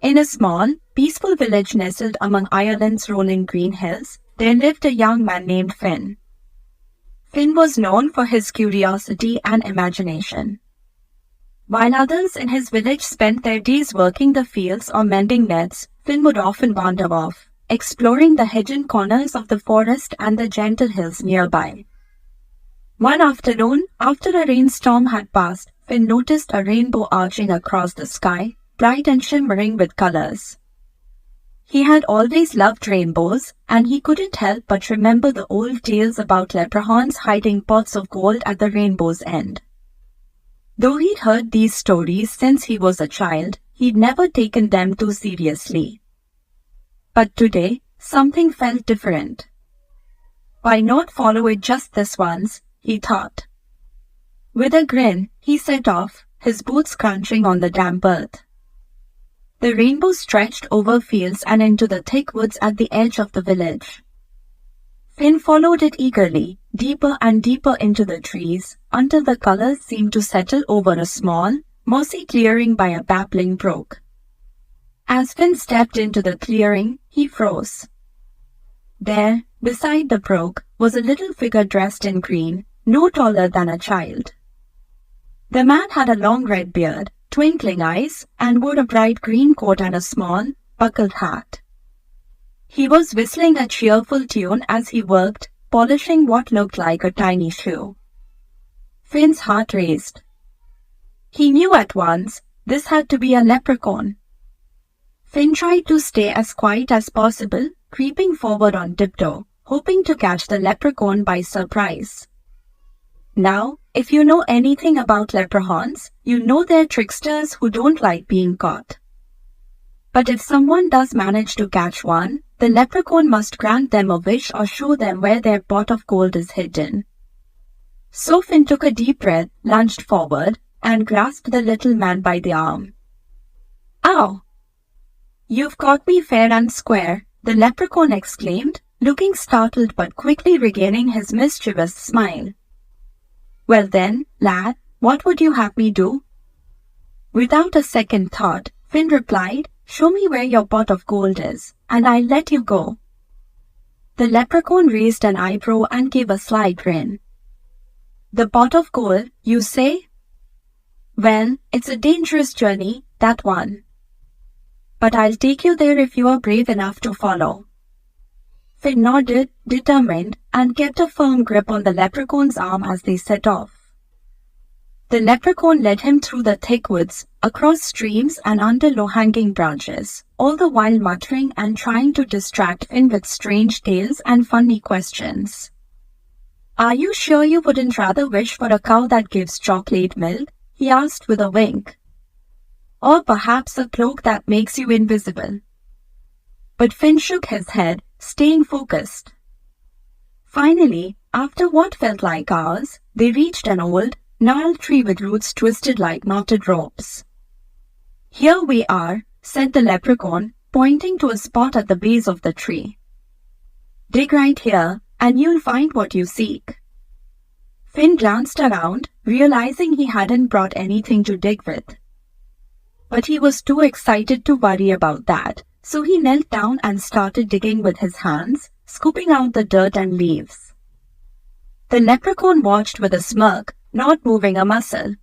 In a small, peaceful village nestled among Ireland's rolling green hills, there lived a young man named Finn. Finn was known for his curiosity and imagination. While others in his village spent their days working the fields or mending nets, Finn would often wander off, exploring the hidden corners of the forest and the gentle hills nearby. One afternoon, after a rainstorm had passed, Finn noticed a rainbow arching across the sky, bright and shimmering with colors. He had always loved rainbows, and he couldn't help but remember the old tales about leprechauns hiding pots of gold at the rainbow's end. Though he'd heard these stories since he was a child, he'd never taken them too seriously. But today, something felt different. Why not follow it just this once, he thought. With a grin, he set off, his boots crunching on the damp earth. The rainbow stretched over fields and into the thick woods at the edge of the village. Finn followed it eagerly, deeper and deeper into the trees, until the colors seemed to settle over a small, mossy clearing by a babbling brook. As Finn stepped into the clearing, he froze. There, beside the brook, was a little figure dressed in green, no taller than a child. The man had a long red beard, twinkling eyes, and wore a bright green coat and a small, buckled hat. He was whistling a cheerful tune as he worked, polishing what looked like a tiny shoe. Finn's heart raced. He knew at once this had to be a leprechaun. Finn tried to stay as quiet as possible, creeping forward on tiptoe, hoping to catch the leprechaun by surprise. Now, if you know anything about leprechauns, you know they're tricksters who don't like being caught. But if someone does manage to catch one, the leprechaun must grant them a wish or show them where their pot of gold is hidden. So Finn took a deep breath, lunged forward, and grasped the little man by the arm. "Ow! You've caught me fair and square," the leprechaun exclaimed, looking startled but quickly regaining his mischievous smile. "Well then, lad, what would you have me do?" Without a second thought, Finn replied, "Show me where your pot of gold is, and I'll let you go." The leprechaun raised an eyebrow and gave a sly grin. "The pot of gold, you say? Well, it's a dangerous journey, that one. But I'll take you there if you are brave enough to follow." Finn nodded, determined, and kept a firm grip on the leprechaun's arm as they set off. The leprechaun led him through the thick woods, across streams and under low-hanging branches, all the while muttering and trying to distract Finn with strange tales and funny questions. "Are you sure you wouldn't rather wish for a cow that gives chocolate milk?" he asked with a wink. "Or perhaps a cloak that makes you invisible?" But Finn shook his head, staying focused. Finally, after what felt like hours, they reached an old, gnarled tree with roots twisted like knotted ropes. "Here we are," said the leprechaun, pointing to a spot at the base of the tree. "Dig right here, and you'll find what you seek." Finn glanced around, realizing he hadn't brought anything to dig with. But he was too excited to worry about that, so he knelt down and started digging with his hands, scooping out the dirt and leaves. The leprechaun watched with a smirk, not moving a muscle.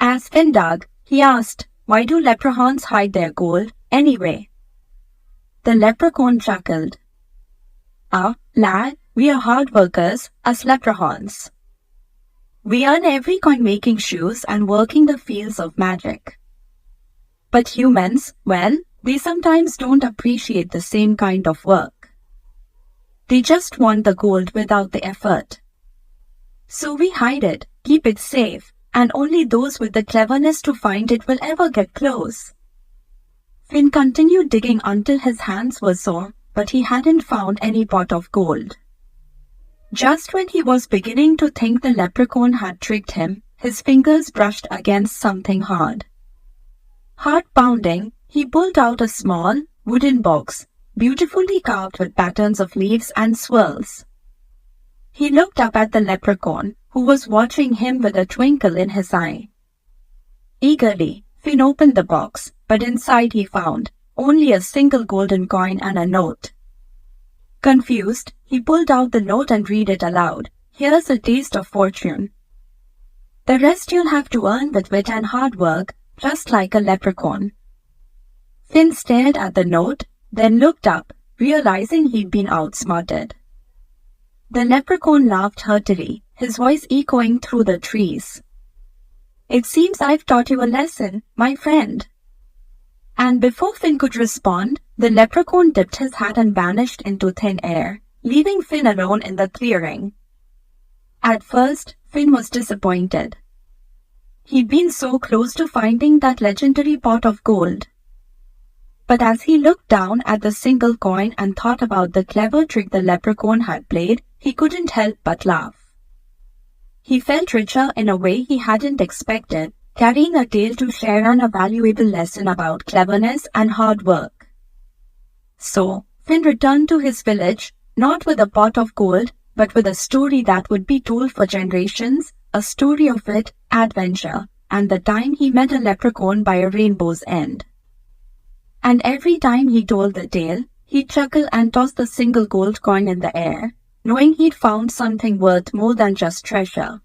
As Finn dug, he asked, "Why do leprechauns hide their gold, anyway?" The leprechaun chuckled. "Ah, lad, we are hard workers, us leprechauns. We earn every coin making shoes and working the fields of magic. But humans, well, they sometimes don't appreciate the same kind of work. They just want the gold without the effort. So we hide it, keep it safe, and only those with the cleverness to find it will ever get close." Finn continued digging until his hands were sore, but he hadn't found any pot of gold. Just when he was beginning to think the leprechaun had tricked him, his fingers brushed against something hard. Heart-pounding, he pulled out a small, wooden box, beautifully carved with patterns of leaves and swirls. He looked up at the leprechaun, who was watching him with a twinkle in his eye. Eagerly, Finn opened the box, but inside he found only a single golden coin and a note. Confused, he pulled out the note and read it aloud. "Here's a taste of fortune. The rest you'll have to earn with wit and hard work, just like a leprechaun." Finn stared at the note, then looked up, realizing he'd been outsmarted. The leprechaun laughed heartily, his voice echoing through the trees. "It seems I've taught you a lesson, my friend." And before Finn could respond, the leprechaun dipped his hat and vanished into thin air, leaving Finn alone in the clearing. At first, Finn was disappointed. He'd been so close to finding that legendary pot of gold. But as he looked down at the single coin and thought about the clever trick the leprechaun had played, he couldn't help but laugh. He felt richer in a way he hadn't expected, carrying a tale to share and a valuable lesson about cleverness and hard work. So, Finn returned to his village, not with a pot of gold, but with a story that would be told for generations, a story of wit, adventure, and the time he met a leprechaun by a rainbow's end. And every time he told the tale, he'd chuckle and toss the single gold coin in the air, knowing he'd found something worth more than just treasure.